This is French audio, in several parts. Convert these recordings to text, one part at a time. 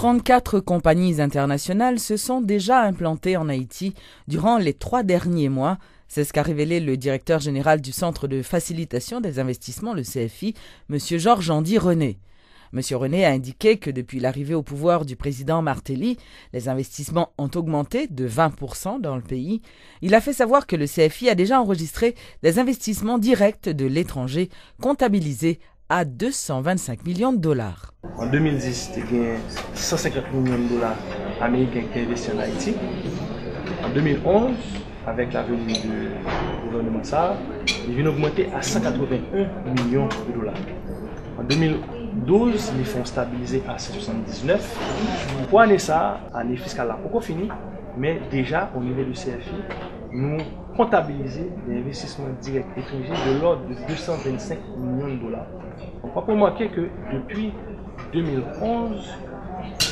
34 compagnies internationales se sont déjà implantées en Haïti durant les 3 derniers mois. C'est ce qu'a révélé le directeur général du Centre de facilitation des investissements, le CFI, M. Georges-Andy René. M. René a indiqué que depuis l'arrivée au pouvoir du président Martelly, les investissements ont augmenté de 20% dans le pays. Il a fait savoir que le CFI a déjà enregistré des investissements directs de l'étranger comptabilisés à 225 millions de dollars. En 2010, il y a 150 millions de dollars américains qui investis en Haïti. En 2011, avec la venue du gouvernement Sarr, il vient augmenter à 181 millions de dollars. En 2012, les fonds stabilisés à 179. Pour l'année ça, l'année fiscale n'a pas encore fini, mais déjà au niveau du CFI, nous comptabilisons les investissements directs étrangers de l'ordre de 225 millions de dollars. On ne peut pas remarquer que depuis 2011,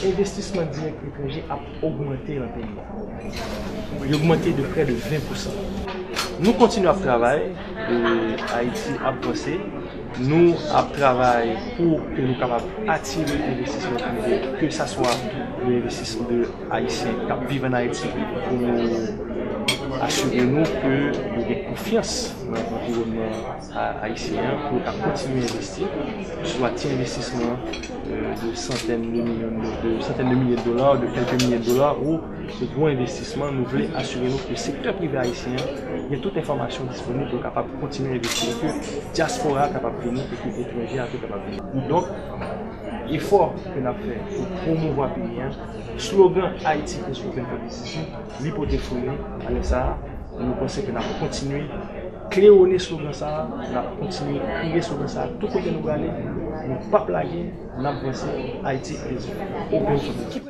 l'investissement direct étranger a augmenté dans le pays. Il a augmenté de près de 20%. Nous continuons à travailler, Haïti a avancé. Nous travaillons pour que nous soyons capables d'attirer l'investissement privé, que ce soit l'investissement de Haïtiens qui vivent en Haïti, pour nous assurer nous que nous avons confiance dans l'environnement haïtien pour continuer à investir, soit un investissement de centaines de milliers de dollars, de quelques milliers de dollars, ou de gros investissements. Nous voulons assurer nous que le secteur privé haïtien, il y a toute information disponible pour capable continuer à investir, que la diaspora est capable de venir et que l'étranger est capable de venir. Donc, l'effort que nous avons fait pour promouvoir le pays, slogan Haïti est sur l'hypothèse à ça, nous pensons que nous avons continué à créer ce slogan, nous avons continué à crier ce slogan, tout côté nous allons, nous ne pas blaguer, nous avons pensé Haïti est open source.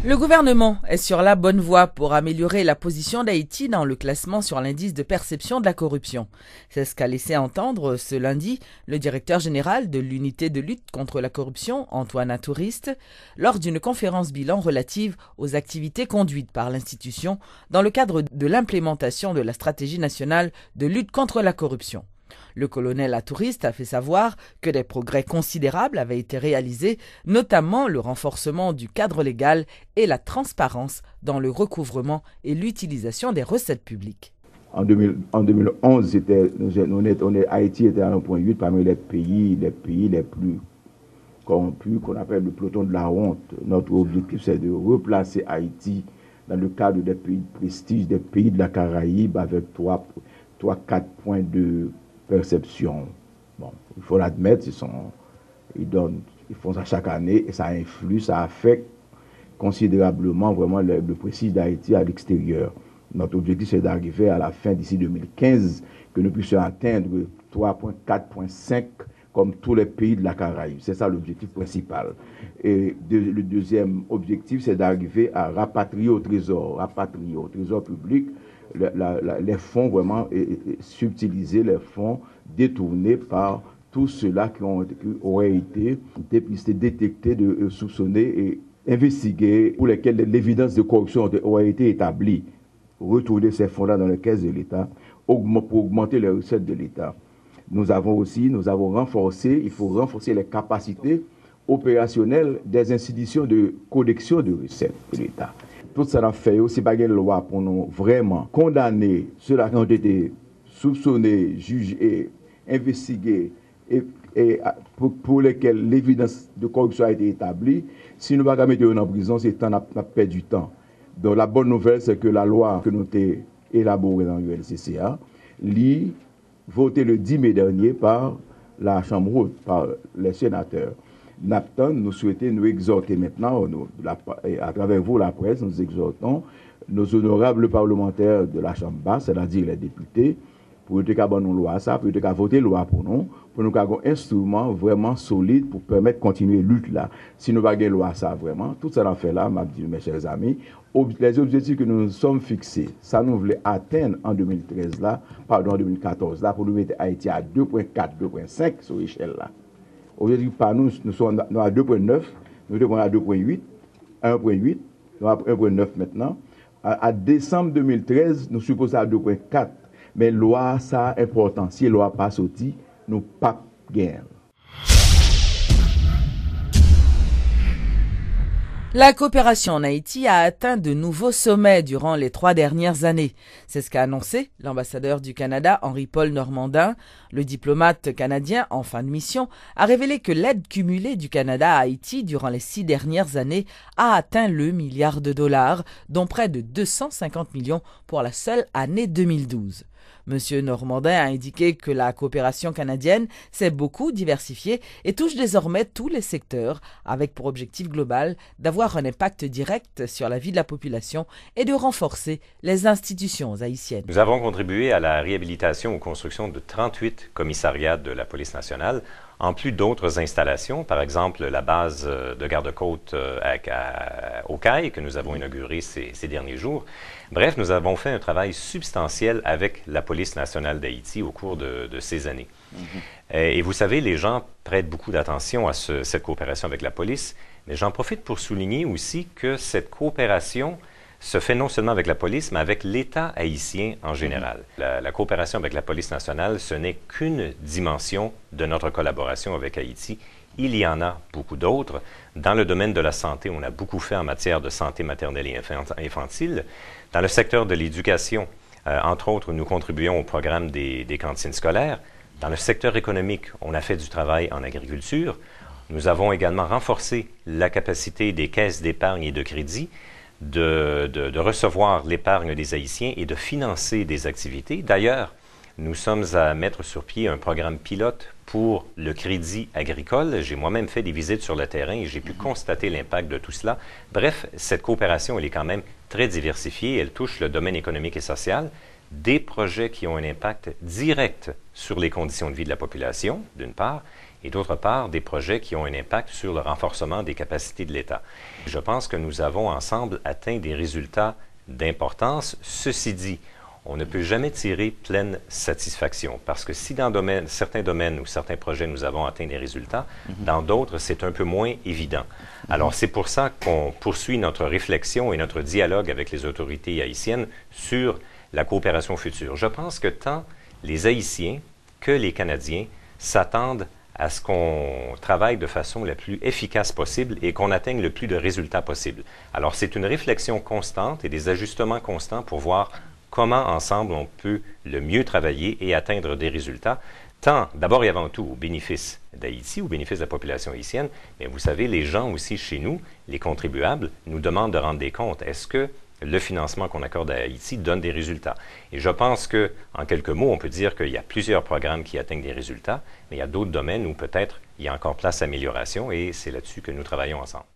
Le gouvernement est sur la bonne voie pour améliorer la position d'Haïti dans le classement sur l'indice de perception de la corruption. C'est ce qu'a laissé entendre ce lundi le directeur général de l'unité de lutte contre la corruption, Antoine Atouriste, lors d'une conférence bilan relative aux activités conduites par l'institution dans le cadre de l'implémentation de la stratégie nationale de lutte contre la corruption. Le colonel Atouriste a fait savoir que des progrès considérables avaient été réalisés, notamment le renforcement du cadre légal et la transparence dans le recouvrement et l'utilisation des recettes publiques. En 2011, Haïti était à 1,8 parmi les pays les plus corrompus, qu'on appelle le peloton de la honte. Notre objectif, c'est de replacer Haïti dans le cadre des pays de prestige, des pays de la Caraïbe, avec 3-4 points de perception. Bon, il faut l'admettre, ils font ça chaque année et ça influe, ça affecte considérablement vraiment le prestige d'Haïti à l'extérieur. Notre objectif, c'est d'arriver à la fin d'ici 2015 que nous puissions atteindre 3,4,5 comme tous les pays de la Caraïbe. C'est ça l'objectif principal. Et le deuxième objectif, c'est d'arriver à rapatrier au trésor public les fonds vraiment subtilisés, les fonds détournés par tous ceux-là qui auraient été détectés, soupçonnés et investigués, pour lesquels l'évidence de corruption aurait été établie. Retourner ces fonds-là dans les caisses de l'État pour augmenter les recettes de l'État. Nous avons renforcé, il faut renforcer les capacités opérationnelles des institutions de collection de recettes de l'État. Tout ça a fait aussi pas une loi pour nous vraiment condamner ceux-là qui ont été soupçonnés, jugés, investigués et pour lesquels l'évidence de corruption a été établie. Si nous ne pas mettre en prison, c'est temps à perdre du temps. Donc la bonne nouvelle, c'est que la loi que nous avons élaborée dans l'ULCCA, votée le 10 mai dernier par la Chambre haute, par les sénateurs. Napton, nous souhaitons nous exhorter maintenant, à travers vous, la presse, nous exhortons nos honorables parlementaires de la Chambre basse, c'est-à-dire les députés, pour que nous loi ça, pour que voter loi pour nous avoir un instrument vraiment solide pour permettre de continuer la lutte là. Si nous n'avons pas loi ça vraiment, tout ça fait là, mes chers amis, les objectifs que nous nous sommes fixés, ça nous voulait atteindre en 2014 là, pour nous mettre Haïti à 2,4, 2,5 sur l'échelle là. Aujourd'hui, par nous sommes à 2,9, nous devons à 2,8, 1,8, nous avons 1,9 maintenant. À décembre 2013, nous supposons à 2,4. Mais loi, ça important. Si la loi pas sortie, nous pas gagnons. La coopération en Haïti a atteint de nouveaux sommets durant les 3 dernières années. C'est ce qu'a annoncé l'ambassadeur du Canada, Henri-Paul Normandin. Le diplomate canadien, en fin de mission, a révélé que l'aide cumulée du Canada à Haïti durant les 6 dernières années a atteint le milliard de dollars, dont près de 250 millions pour la seule année 2012. Monsieur Normandin a indiqué que la coopération canadienne s'est beaucoup diversifiée et touche désormais tous les secteurs, avec pour objectif global d'avoir un impact direct sur la vie de la population et de renforcer les institutions haïtiennes. Nous avons contribué à la réhabilitation ou construction de 38 commissariats de la police nationale, en plus d'autres installations, par exemple la base de garde-côte au Caille que nous avons inaugurée ces derniers jours. Bref, nous avons fait un travail substantiel avec la police nationale d'Haïti au cours de ces années. Et vous savez, les gens prêtent beaucoup d'attention à cette coopération avec la police, mais j'en profite pour souligner aussi que cette coopération se fait non seulement avec la police, mais avec l'État haïtien en général. La coopération avec la police nationale, ce n'est qu'une dimension de notre collaboration avec Haïti. Il y en a beaucoup d'autres. Dans le domaine de la santé, on a beaucoup fait en matière de santé maternelle et infantile. Dans le secteur de l'éducation, entre autres, nous contribuons au programme des cantines scolaires. Dans le secteur économique, on a fait du travail en agriculture. Nous avons également renforcé la capacité des caisses d'épargne et de crédit de recevoir l'épargne des Haïtiens et de financer des activités. D'ailleurs, nous sommes à mettre sur pied un programme pilote pour le crédit agricole. J'ai moi-même fait des visites sur le terrain et j'ai pu constater l'impact de tout cela. Bref, cette coopération, elle est quand même très diversifiée. Elle touche le domaine économique et social, des projets qui ont un impact direct sur les conditions de vie de la population, d'une part, et d'autre part, des projets qui ont un impact sur le renforcement des capacités de l'État. Je pense que nous avons ensemble atteint des résultats d'importance. Ceci dit, on ne peut jamais tirer pleine satisfaction, parce que si dans certains domaines ou certains projets nous avons atteint des résultats, dans d'autres, c'est un peu moins évident. Alors, c'est pour ça qu'on poursuit notre réflexion et notre dialogue avec les autorités haïtiennes sur la coopération future. Je pense que tant les Haïtiens que les Canadiens s'attendent à ce qu'on travaille de façon la plus efficace possible et qu'on atteigne le plus de résultats possible. Alors, c'est une réflexion constante et des ajustements constants pour voir comment ensemble on peut le mieux travailler et atteindre des résultats, tant d'abord et avant tout au bénéfice d'Haïti, au bénéfice de la population haïtienne, mais vous savez, les gens aussi chez nous, les contribuables, nous demandent de rendre des comptes. Est-ce que le financement qu'on accorde à Haïti donne des résultats? Et je pense que, en quelques mots, on peut dire qu'il y a plusieurs programmes qui atteignent des résultats, mais il y a d'autres domaines où peut-être il y a encore place à amélioration et c'est là-dessus que nous travaillons ensemble.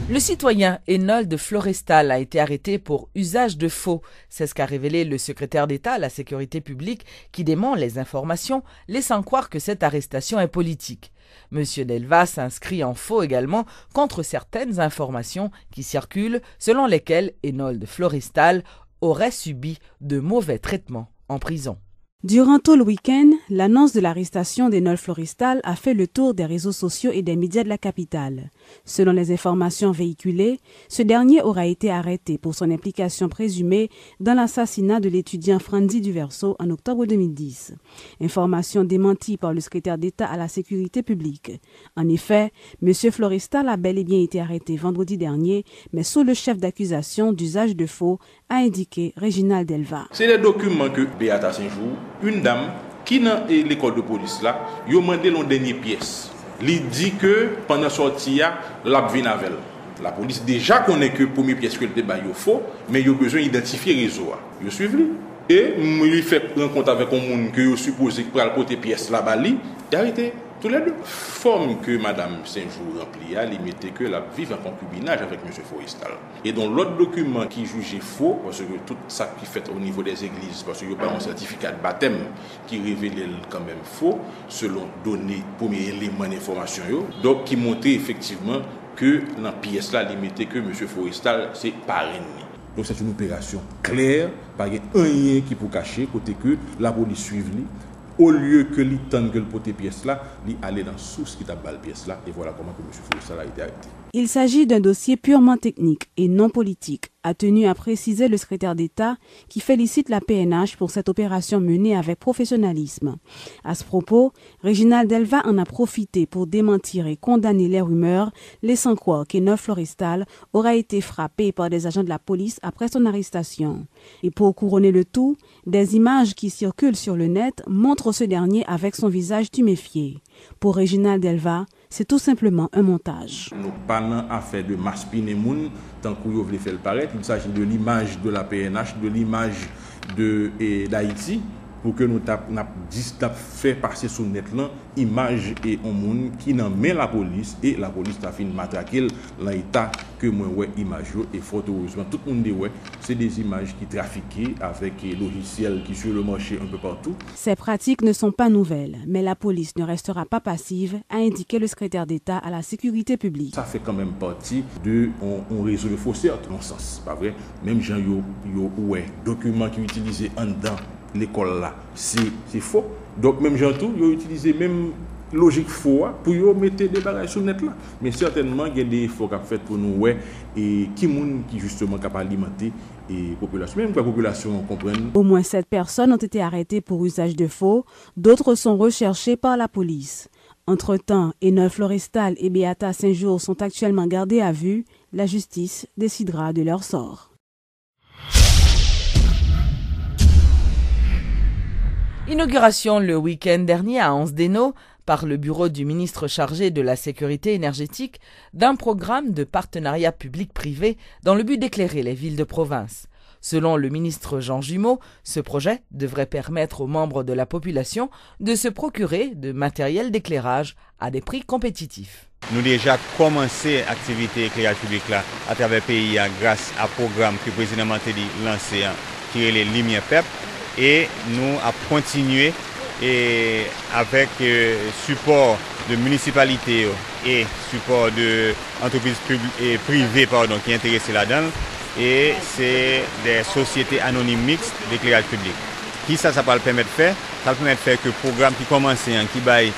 Le citoyen Enold Florestal a été arrêté pour usage de faux. C'est ce qu'a révélé le secrétaire d'État à la sécurité publique qui dément les informations, laissant croire que cette arrestation est politique. Monsieur Delva s'inscrit en faux également contre certaines informations qui circulent selon lesquelles Enold Florestal aurait subi de mauvais traitements en prison. Durant tout le week-end, l'annonce de l'arrestation d'Enold Florestal a fait le tour des réseaux sociaux et des médias de la capitale. Selon les informations véhiculées, ce dernier aura été arrêté pour son implication présumée dans l'assassinat de l'étudiant Frandy Duverso en octobre 2010. Information démentie par le secrétaire d'État à la sécurité publique. En effet, M. Florestal a bel et bien été arrêté vendredi dernier, mais sous le chef d'accusation d'usage de faux, a indiqué Réginald Delva. C'est les documents que Beata Saint-Jour, une dame qui dans l'école de police là, a demandé l'on dernière pièce. Il dit que pendant sortie la vinn avec la police déjà connaît que première pièce que le débat est faux, mais il a besoin d'identifier le réseau. Il suit lui et il fait rencontre avec un monde que il supposé pour le côté pièce là-bas, il a arrêté. Tous les deux. Forme que Mme Saint-Jour remplit, il mettait que la vive en concubinage avec M. Florestal. Et dans l'autre document qui jugé faux, parce que tout ça qui fait au niveau des églises, parce qu'il n'y a pas un certificat de baptême qui révélait quand même faux, selon données, premier élément d'information, donc qui montrait effectivement que dans la pièce là, il mettait que M. Florestal, c'est parrain. Donc c'est une opération claire, pas rien qui peut cacher, côté que la police suive lui. Au lieu que l'itande que le poté pièce là, il allait dans source qui t'a balle pièce là, et voilà comment que M. Florestal a été arrêté. Il s'agit d'un dossier purement technique et non politique, a tenu à préciser le secrétaire d'État qui félicite la PNH pour cette opération menée avec professionnalisme. À ce propos, Réginald Delva en a profité pour démentir et condamner les rumeurs, laissant croire qu'Enoch Floristal aura été frappé par des agents de la police après son arrestation. Et pour couronner le tout, des images qui circulent sur le net montrent ce dernier avec son visage tuméfié. Pour Réginald Delva, c'est tout simplement un montage. Nous parlons affaire de maspiner moun, tant que vous voulez faire le paraître, il s'agit de l'image de la PNH, de l'image d'Haïti, pour que nous fait passer sur le net l'image et un monde qui n'en met la police et la police a fini de matraquer l'état que moi ouais image et fort heureusement tout le monde dit ouais c'est des images qui trafiquées avec logiciels qui sur le marché un peu partout. Ces pratiques ne sont pas nouvelles, mais la police ne restera pas passive, a indiqué le secrétaire d'État à la sécurité publique. Ça fait quand même partie de on réseau de faussaires dans ce sens, pas vrai? Même gens yo ouais documents qui utilisés en dedans l'école là, c'est faux. Donc même gens tout, ils ont utilisé même logique faux pour y mettre des bagages sur net là. Mais certainement il y a des efforts qu'a fait pour nous ouais et qui justement capable alimenter et population même que la population comprenne. Au moins 7 personnes ont été arrêtées pour usage de faux, d'autres sont recherchées par la police. Entre-temps, Enoch Floristal et Beata Saint-Jour sont actuellement gardés à vue. La justice décidera de leur sort. Inauguration le week-end dernier à Anse-Desnaux par le bureau du ministre chargé de la sécurité énergétique d'un programme de partenariat public-privé dans le but d'éclairer les villes de province. Selon le ministre Jean Jumeau, ce projet devrait permettre aux membres de la population de se procurer de matériel d'éclairage à des prix compétitifs. Nous avons déjà commencé l'activité éclairage public là à travers le pays grâce à un programme que le président Martelly lancé qui est les Lumières PEP. Et nous avons continué avec support de municipalités et support d'entreprises privées qui sont intéressées là-dedans. Et c'est des sociétés anonymes mixtes d'éclairage public. Qui ça va le permettre de faire? Ça va permettre de faire que le programme qui commence, qui baille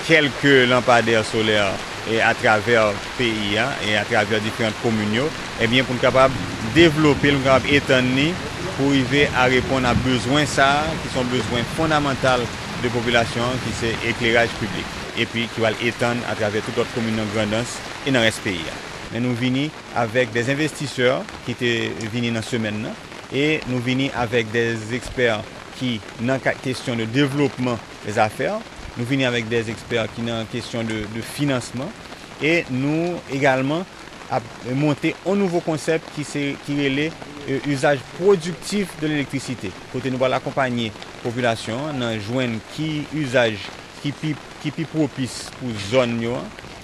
quelques lampadaires solaires et à travers le pays et à travers différentes communes, et bien pour être capable de développer, étendre pour arriver à répondre à besoins qui sont besoins fondamentaux de la population, qui c'est l'éclairage public. Et puis qui va l'étendre à travers toute notre commune de grandance et dans le reste du pays. Mais nous venons avec des investisseurs qui étaient venus dans ce semaine et nous venons avec des experts qui, dans la question de développement des affaires, nous venons avec des experts qui, dans la question de financement, et nous également monter un nouveau concept qui est l'usage productif de l'électricité. Côté nous allons accompagner la population dans joindre qui usage qui est propice pour zone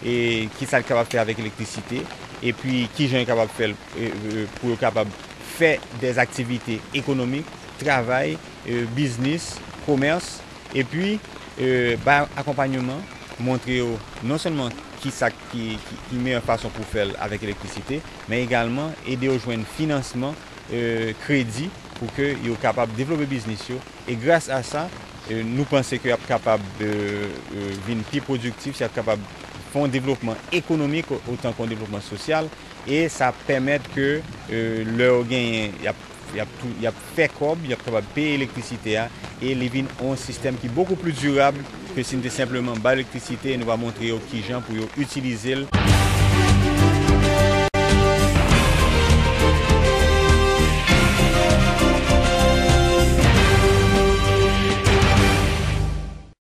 et qui ça capable faire avec l'électricité et puis qui est capable faire pour capable faire des activités économiques, travail, business, commerce et puis accompagnement montrer non seulement qui meilleure façon pour faire avec l'électricité, mais également aider aux joindre financement, crédit pour qu'ils soient capables de développer le business. Et grâce à ça, nous pensons qu'ils sont capables de devenir plus productifs, qu'ils sont capables de faire un développement économique autant qu'un développement social. Et ça permet que leur gain, il y a fait comme, il y a capable de payer l'électricité et les vignes ont un système qui est beaucoup plus durable que si nous simplement bas l'électricité et nous va montrer aux gens pour utiliser.